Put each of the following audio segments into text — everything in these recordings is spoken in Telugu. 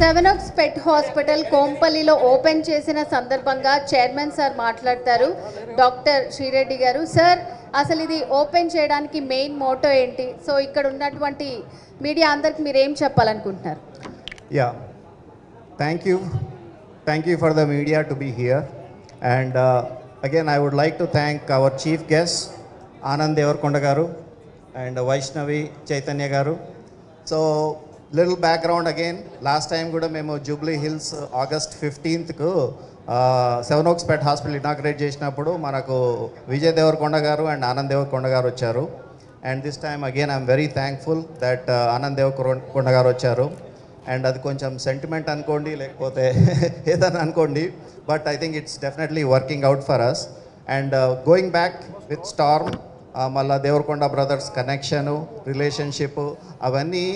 Seven of pet hospital కోంపల్లిలో open చేసిన సందర్భంగా చైర్మన్ సార్ మాట్లాడతారు. డాక్టర్ శ్రీరెడ్డి గారు, సార్ అసలు ఇది ఓపెన్ చేయడానికి మెయిన్ మోటో ఏంటి? సో ఇక్కడ ఉన్నటువంటి మీడియా అందరికి మీరు ఏం చెప్పాలనుకుంటున్నారు? Yeah, thank you for the media to be here. And again I would like to thank our chief guest Anand Devarakonda garu and Vaishnavi Chaitanya garu. So little background again, last time కూడా మేము Jubilee Hills August 15th seven oaks pet hospital inaugurate చేసినప్పుడు మనకు విజయ్ దేవరకొండ గారు అండ్ ఆనంద్ దేవరకొండ గారు వచ్చారు. And this time again I'm very thankful that Anand Devarakonda గారు వచ్చారు. అండ్ అది కొంచెం సెంటిమెంట్ అనుకోండి, లేకపోతే ఏదైనా అనుకోండి, but I think it's definitely working out for us. And going back with storm, మళ్ళీ దేవరకొండ బ్రదర్స్ కనెక్షను, రిలేషన్షిప్, అవన్నీ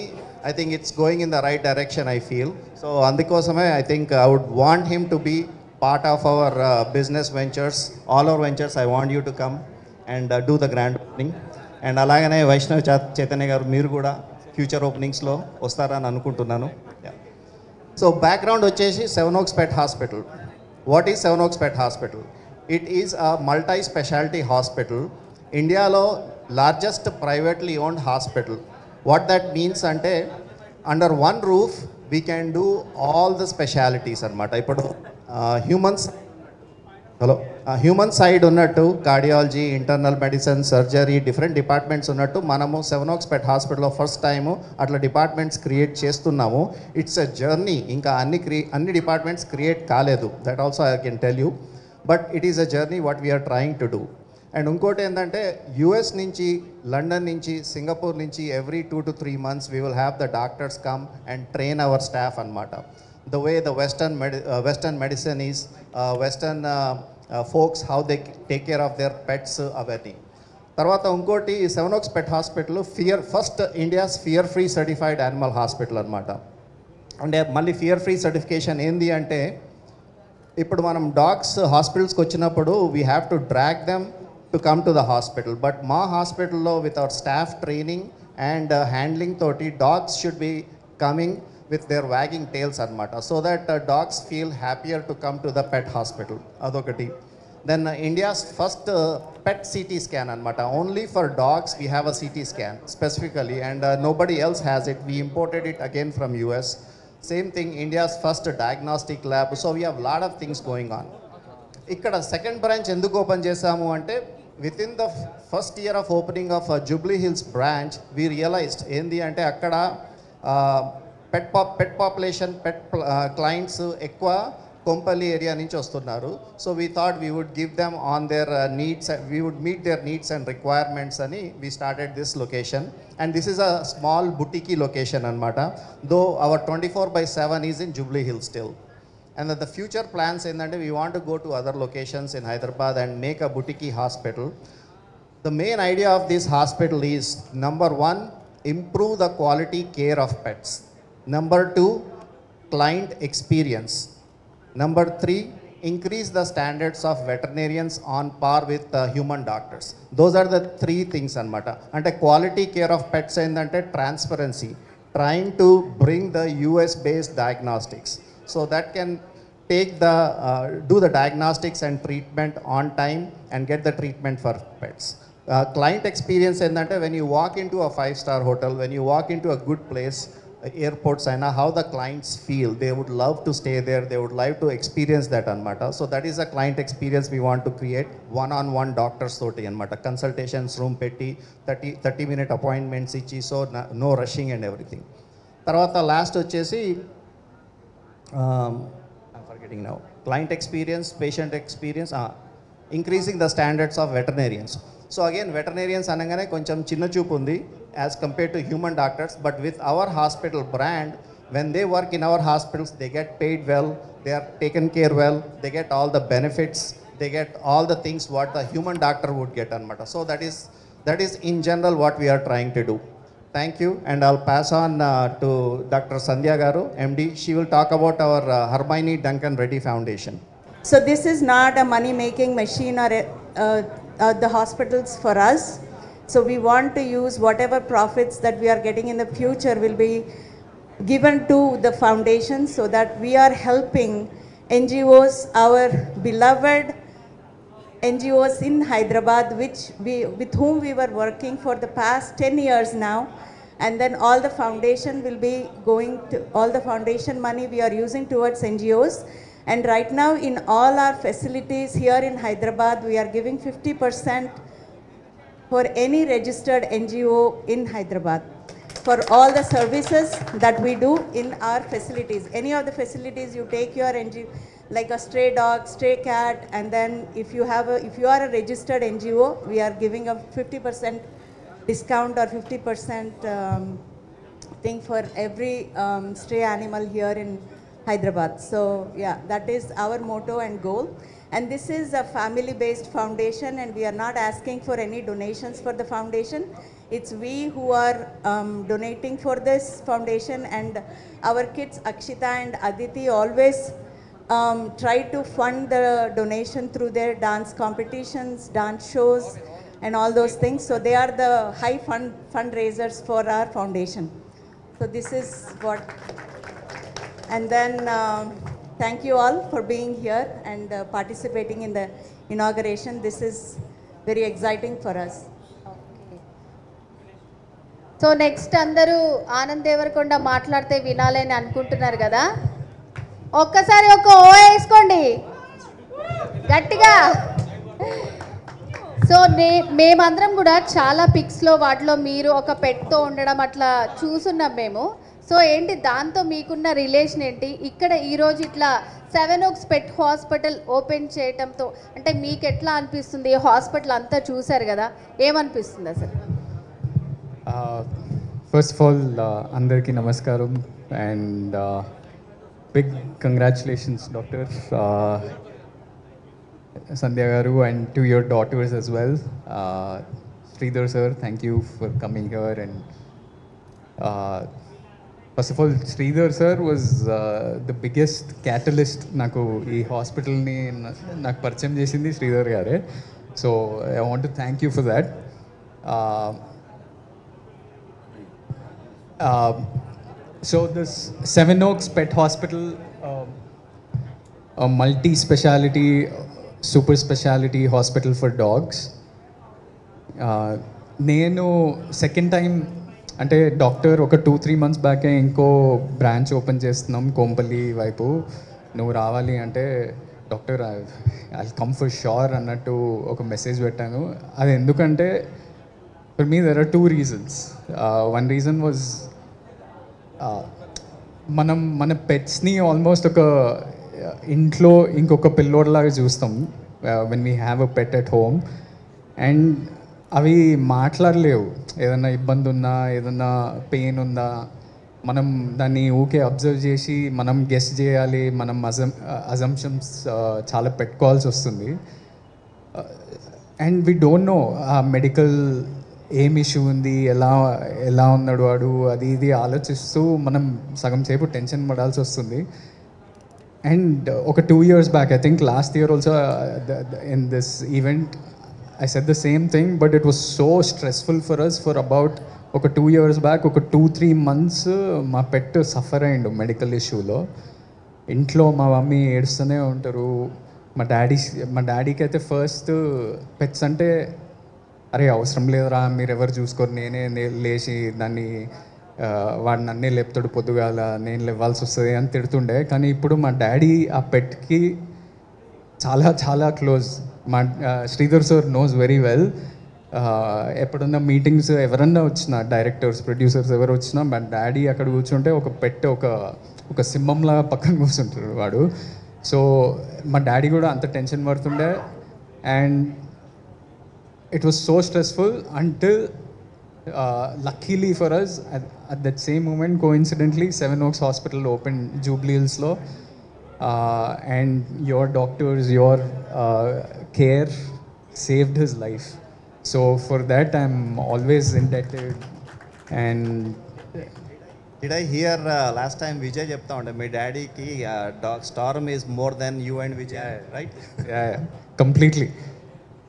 I think it's going in the right direction, I feel. So andukosame I think I would want him to be part of our business ventures, all our ventures. I want you to come and do the grand opening. And alagane Vaishnav Chaitanya garu meer kuda future openings lo vastarani anukuntunnanu. So background vachesi Seven Oaks Pet Hospital. What is Seven Oaks Pet Hospital? It is a multi-specialty hospital, India lo largest privately owned hospital. What that means ante under one roof we can do all the specialities anamata. Ippudu human side unnattu cardiology, internal medicine, surgery, different departments unnattu manamu Seven Oaks Pet Hospital lo first time atla departments create chestunnamu. It's a journey, inka anni departments create kaledu, that also I can tell you, but it is a journey what we are trying to do. And ఇంకోటి ఏంటంటే యుఎస్ నుంచి, లండన్ నుంచి, సింగపూర్ నుంచి every 2 to 3 months we will have the doctors come and train our staff అనమాట. The way the western medicine is, western folks how they take care of their pets, అవన్నీ. తర్వాత ఇంకోటి seven oaks pet hospital first India's fear free certified animal hospital అనమాట. అంటే మళ్ళీ ఫియర్ ఫ్రీ సర్టిఫికేషన్ ఏంది అంటే, ఇప్పుడు మనం డాగ్స్ హాస్పిటల్స్కి వచ్చినప్పుడు we have to drag them to come to the hospital, but ma hospital lo with our staff training and handling toti dogs should be coming with their wagging tails anamata, so that dogs feel happier to come to the pet hospital. Adokati. Then India's first pet CT scan anamata, only for dogs we have a CT scan specifically, and nobody else has it. We imported it again from US. Same thing, India's first diagnostic lab. So we have lot of things going on. ikkada second branch enduku open chesamu ante, within the first year of opening of Jubilee Hills branch, we realized endi ante akkada pet population, clients ekwa Kompalli area nunchi vastunnaru. So we thought we would give them on their needs, we would meet their needs and requirements ani we started this location. And this is a small boutique location anamata, though our 24/7 is in Jubilee Hills still. And the future plans ఏంటంటే we want to go to other locations in Hyderabad and make a boutique hospital. The main idea of this hospital is, number 1, improve the quality care of pets. Number 2, client experience. Number 3, increase the standards of veterinarians on par with human doctors. Those are the 3 things anamata. Ante quality care of pets ఏంటంటే transparency, trying to bring the US based diagnostics, so that can take the do the diagnostics and treatment on time and get the treatment for pets. Client experience endante, when you walk into a 5-star hotel, when you walk into a good place, airports, and how the clients feel, they would love to stay there, they would like to experience that anamata. So that is a client experience we want to create. One-on-one doctors toti anamata, consultations room petti 30-minute appointments ichi, so no rushing and everything. Tarvata last vachesi I'm forgetting now. Client experience, patient experience, increasing the standards of veterinarians. So again, veterinarians anagane koncham chinna chupu undi as compared to human doctors, but with our hospital brand, when they work in our hospitals, they get paid well, they are taken care well, they get all the benefits, they get all the things what the human doctor would get anamata. So that is in general what we are trying to do. Thank you, and I'll pass on to Dr. Sandhya Garu, MD. She will talk about our Hermione Duncan Reddy Foundation. So this is not a money-making machine or the hospitals for us. So we want to use whatever profits that we are getting in the future will be given to the foundation so that we are helping NGOs, our beloved NGOs in Hyderabad, with whom we were working for the past 10 years now. And then all the foundation will be going to, all the foundation money we are using towards NGOs. And right now in all our facilities here in Hyderabad, we are giving 50% for any registered NGO in Hyderabad for all the services that we do in our facilities. Any of the facilities you take your NGO, like a stray dog, stray cat, and then if you are a registered NGO, we are giving a 50% discount or 50% thing for every stray animal here in Hyderabad. So yeah, that is our motto and goal. And this is a family-based foundation, and we are not asking for any donations for the foundation. It's we who are donating for this foundation, and our kids Akshita and Aditi always try to fund the donation through their dance competitions, dance shows, and all those things. So they are the high fundraisers for our foundation. So this is what, and then thank you all for being here and participating in the inauguration. This is very exciting for us. So next అందరూ ఆనంద్ దేవరకొండ మాట్లాడితే వినాలని అనుకుంటున్నారు కదా, ఒక్కసారి ఒక ఓ వేసుకోండి గట్టిగా. సో మేమందరం కూడా చాలా పిక్స్లో వాటిలో మీరు ఒక పెట్తో ఉండడం అట్లా చూసున్నాం మేము. సో ఏంటి దాంతో మీకున్న రిలేషన్ ఏంటి? ఇక్కడ ఈరోజు ఇట్లా 7 Oaks పెట్ హాస్పిటల్ ఓపెన్ చేయటంతో అంటే మీకు ఎట్లా అనిపిస్తుంది? హాస్పిటల్ అంతా చూసారు కదా, ఏమనిపిస్తుంది అసలు? First of all, andarki namaskaram and big congratulations, Dr. Sandhya garu, and to your daughters as well. Sridhar sir, thank you for coming here. And first of all, Sridhar sir was the biggest catalyst naku ee hospital ni నాకు పరిచయం చేసింది శ్రీధర్ గారే. So I want to thank you for that. So this 7 Oaks Pet Hospital, a multi-speciality, super speciality hospital for dogs. నేను సెకండ్ టైం అంటే డాక్టర్ ఒక 2-3 months బ్యాకే ఇంకో బ్రాంచ్ ఓపెన్ చేస్తున్నాం కోంపల్లి వైపు, నువ్వు రావాలి అంటే doctor I come for sure అన్నట్టు ఒక మెసేజ్ పెట్టాను. అది ఎందుకంటే for me there are 2 reasons. One reason was మన పెట్స్ని ఆల్మోస్ట్ ఒక ఇంట్లో ఇంకొక పిల్లోడ్లాగా చూస్తాం when we have a pet at home, and అవి మాట్లాడలేవు. ఏదన్నా ఇబ్బంది ఉన్నా, ఏదన్నా పెయిన్ ఉందా, మనం దాన్ని ఊకే అబ్జర్వ్ చేసి మనం గెస్ చేయాలి, మనం అజంప్షన్స్ చాలా పెట్టుకోవాల్సి వస్తుంది. అండ్ వీ డోంట్ నో ఆ మెడికల్ ఏం ఇష్యూ ఉంది, ఎలా ఉన్నాడు వాడు, అది ఇది ఆలోచిస్తూ మనం సగం సేపు టెన్షన్ పడాల్సి వస్తుంది. అండ్ ఒక 2 years back, I think last year also in this event I said the same thing, but it was so stressful for us for about ఒక 2 years బ్యాక్, ఒక 2-3 months మా పెట్ సఫర్ అయ్యిండు మెడికల్ ఇష్యూలో. ఇంట్లో మా మమ్మీ ఏడుస్తూనే ఉంటారు. మా డాడీకి అయితే ఫస్ట్ పెట్స్ అంటే అరే అవసరం లేదురా, మీరు ఎవరు చూసుకోరు, నేనే లేచి దాన్ని వాడు నన్నే లేపుతాడు, పొద్దుగాల నేను లేవాల్సి వస్తుంది అని తిడుతుండే. కానీ ఇప్పుడు మా డాడీ ఆ పెట్కి చాలా చాలా క్లోజ్. మా Sridhar sir knows very well. ఎప్పుడన్నా మీటింగ్స్ ఎవరన్నా వచ్చినా, డైరెక్టర్స్, ప్రొడ్యూసర్స్ ఎవరు వచ్చినా, మా డాడీ అక్కడ కూర్చుంటే ఒక పెట్ ఒక సింహంలా పక్కన కూర్చుంటాడు వాడు. సో మా డాడీ కూడా అంత టెన్షన్ పడుతుండే. And it was so stressful until luckily for us at that same moment, coincidentally 7 Oaks Hospital opened Jubilee Hills lo, and your doctors, your care saved his life. So for that I'm always indebted. And did I hear last time Vijay చెప్తా ఉండే మీ డాడీకి dog Storm is more than you and Vijay, right? yeah, completely.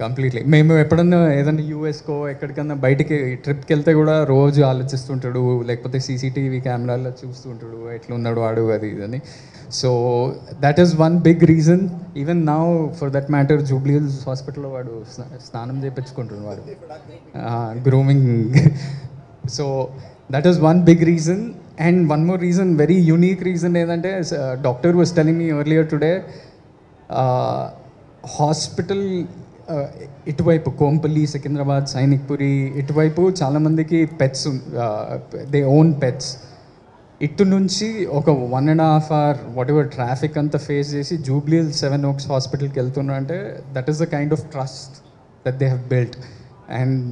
Completely. మేము ఎప్పుడన్నా ఏదైనా యూఎస్కో ఎక్కడికన్నా బయటికి ట్రిప్కి వెళ్తే కూడా రోజు ఆలోచిస్తుంటాడు, లేకపోతే సీసీటీవీ కెమెరాలో చూస్తుంటాడు ఎట్లున్నాడు వాడు అది ఇదని. So that is one big reason. Even now for that matter Jubilee Hills హాస్పిటల్లో వాడు స్నానం చేయించుకుంటున్నాడు వాడు, grooming. So that is one big reason. And one more reason, very unique reason ఏంటంటే, doctor was telling me earlier today, hospital ఇటువైపు కోంపల్లి, సికింద్రాబాద్, సైనిక్పురి ఇటువైపు చాలామందికి పెట్స్, దే ఓన్ పెట్స్. ఇటు నుంచి ఒక 1.5 hour వాట్ ఎవర్ ట్రాఫిక్ అంతా ఫేస్ చేసి జూబ్లీ హిల్స్ 7 Oaks హాస్పిటల్కి వెళ్తున్నారు అంటే that is the kind of trust that they have built. And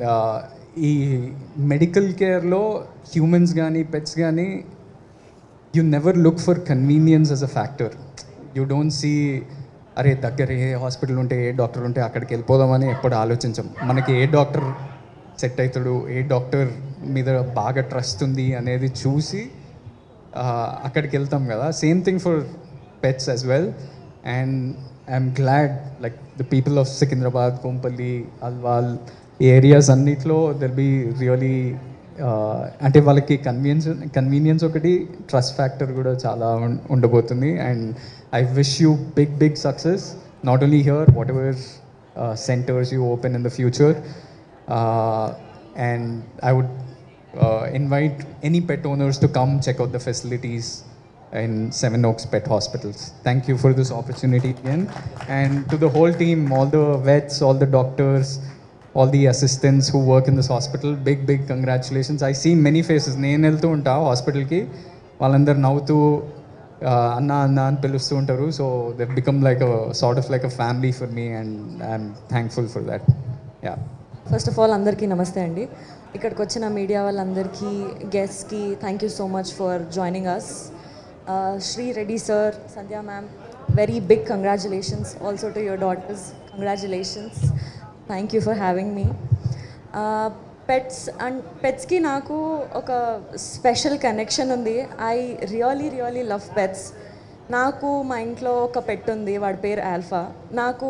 ఈ మెడికల్ కేర్లో హ్యూమన్స్ కానీ పెట్స్ కానీ you never look for convenience as a factor. You don't see అరే దగ్గర ఏ హాస్పిటల్ ఉంటే ఏ డాక్టర్ ఉంటే అక్కడికి వెళ్ళిపోదామని ఎప్పుడు ఆలోచించం. మనకి ఏ డాక్టర్ సెట్ అవుతాడు, ఏ డాక్టర్ మీద బాగా ట్రస్ట్ ఉంది అనేది చూసి అక్కడికి వెళ్తాం కదా. Same thing for pets as well. And I'm glad like the people of Secunderabad, Kompally, Alwal areas అన్నిట్లో దెల్ బీ రియలీ అంటే వాళ్ళకి కన్వీనియన్స్ ఒకటి, ట్రస్ట్ ఫ్యాక్టర్ కూడా చాలా ఉండబోతుంది. And I wish you big success, not only here, whatever centers you open in the future. And I would invite any pet owners to come check out the facilities in 7 Oaks Pet Hospitals. Thank you for this opportunity again. And to the whole team, all the vets, all the doctors, all the assistants who work in this hospital, big congratulations. I see many faces. నేను వెళ్తూ ఉంటా హాస్పిటల్కి, వాళ్ళందరూ నవ్వుతూ అన్న అని పిలుస్తూ ఉంటారు. So they become like sort of like a family for me and I'm thankful for that. Yeah, first of all అందరికీ నమస్తే అండి. ఇక్కడికి వచ్చిన మీడియా వాళ్ళందరికీ, గెస్ట్కి thank you so much for joining us. Sri Reddy sir, Sandhya ma'am, very big congratulations also to your daughters. Congratulations, thank you for having me. పెట్స్కి నాకు ఒక స్పెషల్ కనెక్షన్ ఉంది. I really love pets. నాకు మా ఇంట్లో ఒక పెట్ ఉంది, వాడి పేరు ఆల్ఫా. నాకు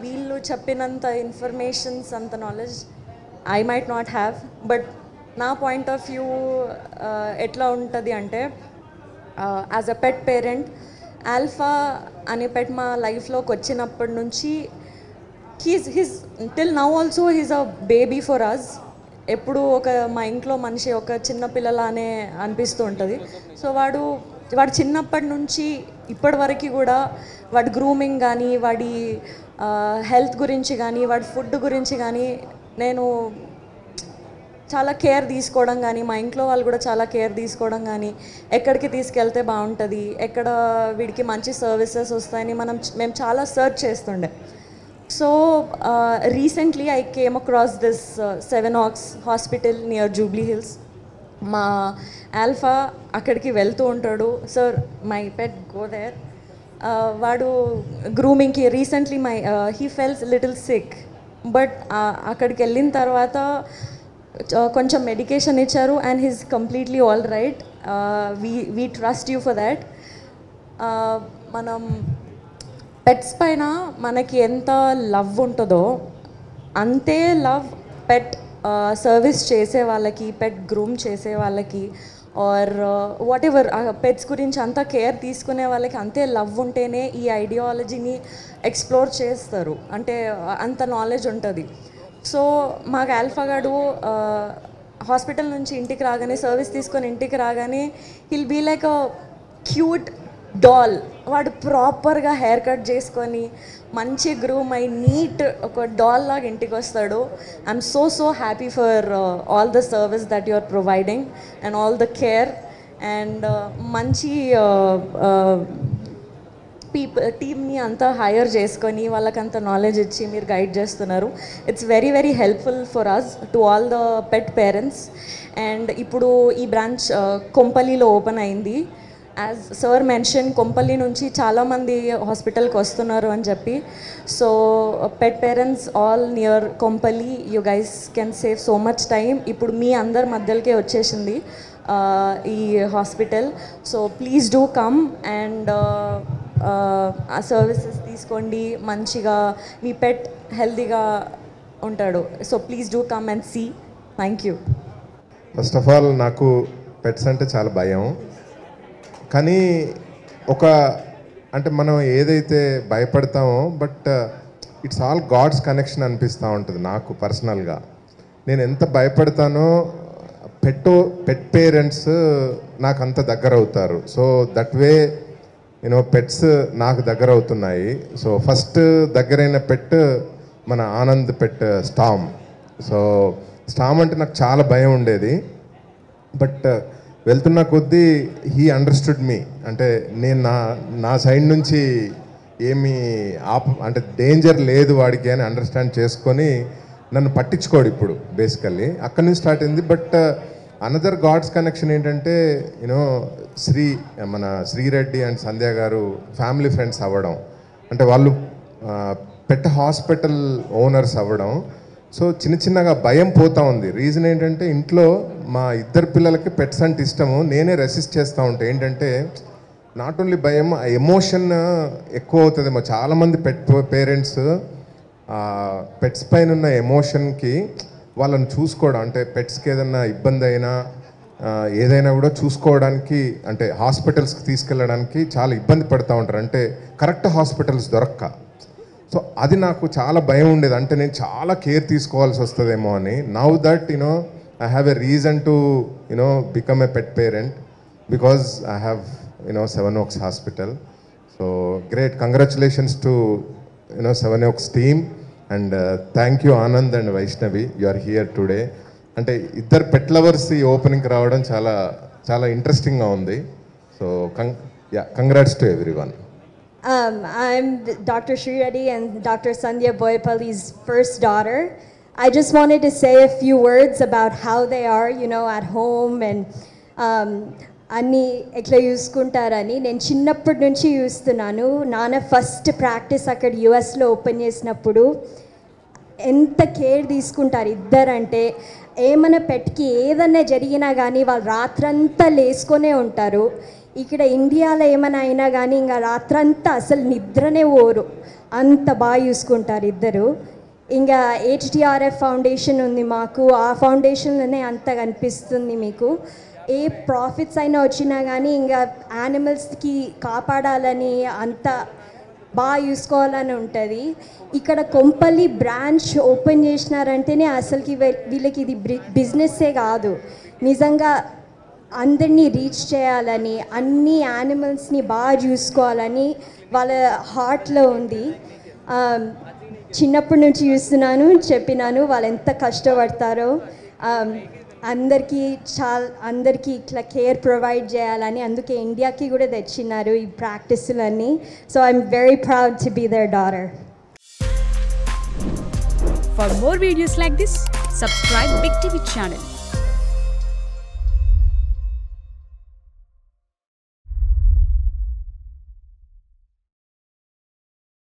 వీళ్ళు చెప్పినంత ఇన్ఫర్మేషన్స్, అంత knowledge I might not have, but నా పాయింట్ ఆఫ్ వ్యూ ఎట్లా ఉంటుంది అంటే, as a pet parent, alpha అనే పెట్ మా లైఫ్లోకి వచ్చినప్పటి నుంచి he's till now also he's a baby for us. ఎప్పుడు మా ఇంట్లో మనిషి ఒక చిన్న పిల్లలానే అనిపిస్తూ ఉంటుంది. సో వాడు చిన్నప్పటి నుంచి ఇప్పటి వరకు కూడా వాడి గ్రూమింగ్ కానీ, వాడి హెల్త్ గురించి కానీ, వాడి ఫుడ్ గురించి కానీ నేను చాలా కేర్ తీసుకోవడం కానీ, మా ఇంట్లో వాళ్ళు కూడా చాలా కేర్ తీసుకోవడం కానీ, ఎక్కడికి తీసుకెళ్తే బాగుంటుంది, ఎక్కడ వీడికి మంచి సర్వీసెస్ వస్తాయని మేము చాలా సర్చ్ చేస్తుండే. So recently I came across this 7 Oaks hospital near Jubilee Hills. మా ఆల్ఫా అక్కడికి వెళ్తూ ఉంటాడు. Sir my pet go there. వాడు గ్రూమింగ్కి recently he fells little sick, but అక్కడికి వెళ్ళిన తర్వాత కొంచెం మెడికేషన్ ఇచ్చారు and he's completely all right. We trust you for that. మనం పెట్స్ పైన మనకి ఎంత లవ్ ఉంటుందో అంతే లవ్ పెట్ సర్వీస్ చేసే వాళ్ళకి, పెట్ గ్రూమ్ చేసే వాళ్ళకి, ఆర్ వాట్ ఎవర్ పెట్స్ గురించి అంతా కేర్ తీసుకునే వాళ్ళకి అంతే లవ్ ఉంటేనే ఈ ఐడియాలజీని ఎక్స్ప్లోర్ చేస్తారు, అంటే అంత నాలెడ్జ్ ఉంటుంది. సో మాకు ఆల్ఫాగాడు హాస్పిటల్ నుంచి ఇంటికి రాగానే, సర్వీస్ తీసుకొని ఇంటికి రాగానే, he'll be like a cute doll. వాడు ప్రాపర్గా హెయిర్ కట్ చేసుకొని మంచి గ్రూమ్ అయి నీట్ ఒక డాల్ లాగా ఇంటికి వస్తాడు. I'm so happy for all the service that you are providing and all the care and మంచి టీమ్ని అంతా హైర్ చేసుకొని వాళ్ళకంత నాలెడ్జ్ ఇచ్చి మీరు గైడ్ చేస్తున్నారు. It's very helpful for us to all the pet parents. And ఇప్పుడు ఈ బ్రాంచ్ కొంపల్లిలో ఓపెన్ అయింది. యాజ్ సార్ మెన్షన్, కొంపల్లి నుంచి చాలామంది హాస్పిటల్కి వస్తున్నారు అని చెప్పి. So pet parents all near Kompally, you guys can save so much time. ఇప్పుడు మీ అందరి మధ్యలోకే వచ్చేసింది ఈ hospital. So please do come and ఆ సర్వీసెస్ తీసుకోండి, మంచిగా మీ పెట్ హెల్తీగా ఉంటాడు. So please do come and see. Thank you. First of all నాకు పెట్స్ అంటే చాలా భయం. కానీ అంటే మనం ఏదైతే భయపడతామో but it's all God's connection అనిపిస్తూ ఉంటుంది నాకు పర్సనల్గా. నేను ఎంత భయపడతానో పెట్ పేరెంట్స్ నాకు అంత దగ్గర అవుతారు. సో దట్ వే పెట్స్ నాకు దగ్గర అవుతున్నాయి. సో ఫస్ట్ దగ్గరైన పెట్ మన ఆనంద్ పెట్ స్టామ్. సో స్టామ్ అంటే నాకు చాలా భయం ఉండేది. బట్ వెళ్తున్న కొద్దీ హీ అండర్స్టూడ్ మీ. అంటే నేను నా సైడ్ నుంచి ఏమీ అంటే డేంజర్ లేదు వాడికి అని అండర్స్టాండ్ చేసుకొని నన్ను పట్టించుకోడు ఇప్పుడు బేసికల్లీ. అక్కడి నుంచి స్టార్ట్ అయింది. బట్ అనదర్ గాడ్స్ కనెక్షన్ ఏంటంటే మన శ్రీరెడ్డి అండ్ సంధ్య గారు ఫ్యామిలీ ఫ్రెండ్స్ అవ్వడం, అంటే వాళ్ళు పెట్ హాస్పిటల్ ఓనర్స్ అవ్వడం. సో చిన్నగా భయం పోతూ ఉంది. రీజన్ ఏంటంటే ఇంట్లో మా ఇద్దరు పిల్లలకి పెట్స్ అంటే ఇష్టము, నేనే రెసిస్ట్ చేస్తూ ఉంటాను. ఏంటంటే నాట్ ఓన్లీ భయం, ఎమోషన్ ఎక్కువ అవుతుందేమో. చాలామంది పేరెంట్స్ పెట్స్ పైన ఉన్న ఎమోషన్కి వాళ్ళని చూసుకోవడం, అంటే పెట్స్కి ఏదైనా ఇబ్బంది అయినా ఏదైనా కూడా చూసుకోవడానికి, అంటే హాస్పిటల్స్కి తీసుకెళ్ళడానికి చాలా ఇబ్బంది పడుతూ ఉంటారు, అంటే కరెక్ట్ హాస్పిటల్స్ దొరక్క. సో అది నాకు చాలా భయం ఉండేది, అంటే నేను చాలా కేర్ తీసుకోవాల్సి వస్తుందేమో అని. Now that I have a reason to become a pet parent because I have Seven Oaks Hospital. So great, congratulations to Seven Oaks team, and thank you Anand and Vaishnavi, you are here today. అంటే ఇద్దరు పెట్ లవర్స్ ఈ ఓపెనింగ్కి రావడం చాలా ఇంట్రెస్టింగ్గా ఉంది. So congrats to everyone. I'm Dr. Sri Reddy and Dr. Sandhya Boyapalli's first daughter. I just wanted to say a few words about how they are, at home and అన్నీ ఎట్లా చూసుకుంటారని. నేను చిన్నప్పటి నుంచి చూస్తున్నాను. నాన్న ఫస్ట్ ప్రాక్టీస్ అక్కడ యుఎస్లో ఓపెన్ చేసినప్పుడు ఎంత కేర్ తీసుకుంటారు ఇద్దరంటే. ఏమైనా పెట్కి ఏదన్నా జరిగినా కానీ వాళ్ళు రాత్రంతా లేసుకొనే ఉంటారు. ఇక్కడ ఇండియాలో ఏమైనా అయినా కానీ ఇంకా రాత్రంతా అసలు నిద్రనే పోరు, అంత బాగా చూసుకుంటారు ఇద్దరు. ఇంకా హెచ్డిఆర్ఎఫ్ ఫౌండేషన్ ఉంది మాకు, ఆ ఫౌండేషన్లోనే అంత కనిపిస్తుంది మీకు. ఏ ప్రాఫిట్స్ అయినా వచ్చినా కానీ ఇంకా యానిమల్స్కి కాపాడాలని అంత బాగా చూసుకోవాలని ఉంటుంది. ఇక్కడ కొంపల్లి బ్రాంచ్ ఓపెన్ చేసినారంటేనే అసలుకి వీళ్ళకి ఇది బిజినెస్సే కాదు, నిజంగా అందరినీ రీచ్ చేయాలని, అన్ని యానిమల్స్ని బాగా చూసుకోవాలని వాళ్ళ హార్ట్లో ఉంది. చిన్నప్పటి నుంచి చూస్తున్నాను, చెప్పినాను వాళ్ళు ఎంత కష్టపడతారో. అందరికీ ఇట్లా కేర్ ప్రొవైడ్ చేయాలని, అందుకే ఇండియాకి కూడా తెచ్చినారు ఈ ప్రాక్టీసులన్నీ. So I'm very proud to be their daughter. For more videos like this, subscribe Big TV channel.